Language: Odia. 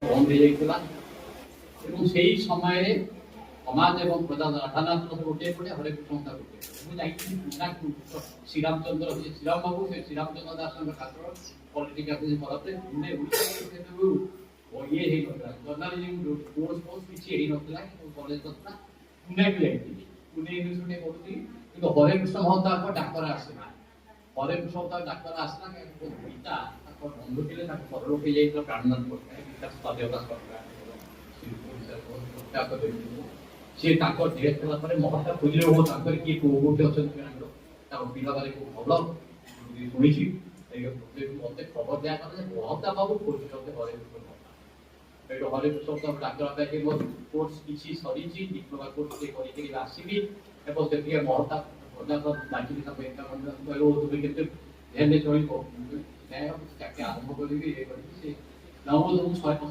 ବନ୍ଦ ହେଇଯାଇଥିଲା ଏବଂ ସେଇ ସମୟରେ ସମାଜ ଏବଂ ରାଧାନାଥ ଗୋଟିଏ ପଟେ ହରେକୃଷ୍ଣ ଗୋଟିଏ ମୁଁ ଯାଇଥିଲି ଶ୍ରୀରାମଚନ୍ଦ୍ର ଶ୍ରୀରାମ ବାବୁ ସେ ଶ୍ରୀରାମଚନ୍ଦ୍ର ଦାସଙ୍କ ଠାକୁର ପଲିଟିକାଲ ତରଫରେ ଇଏ ହେଇନଥିଲା ଜର୍ଣ୍ଣାଲିଜିମ କୋର୍ସ କିଛି ହେଇନଥିଲା କଲେଜ କଥା ପୁନେକୁ ଯାଇଥିଲି ପୁନେ ୟୁନିଭର୍ସିଟି ପଢୁଥିଲି କିନ୍ତୁ ହରେକୃଷ୍ଣ ମହତାବଙ୍କ ଡାକରା ଆସିଲା ହରେକୃଷ୍ଣ ମହତାବ ଡାକରା ଆସିଲା ଗୀତା ତାଙ୍କ ବନ୍ଧୁ ଥିଲେ ତାଙ୍କ ପରଲୋକ ହେଇଯାଇଥିଲା ପ୍ରାଣନାଥ ପଟ୍ଟନାୟକ ବିକାଶ ସ୍ୱାଧୀନତା ସରକାର ସେ ତାଙ୍କ ଡେଥ୍ ହେଲା ପରେ ମହତା ଖୋଜିଲେ ହବ ତାଙ୍କର କିଏ କୋଉଠି ଅଛନ୍ତି ତାଙ୍କ ପିଲାମାନେ ଖୁବ ଭଲ ଶୁଣିଛି ମତେ ଖବର ଦିଆଗଲା ଯେ ମହତା ବାବୁ ଖୋଜୁଛନ୍ତି ହରେକୃଷ୍ଣ ଏଇଠୁ ହରେକୃଷ୍ଣ ଡାକ୍ତର ପାଇକି ମୋ କୋର୍ସ କିଛି ସରିଛି ଡିପ୍ଲୋମା କୋର୍ସ କରିକି ଆସିବି ଏବଂ ସେଠିକି ମହତା ଡାକିଲି ତାକୁ କହିଲୁ ତୁମେ କେତେ ଧ୍ୟାନରେ ଚଳିବ ଆରମ୍ଭ କରିବି ଇଏ କରିବି ସେ 9 ଶହେ 50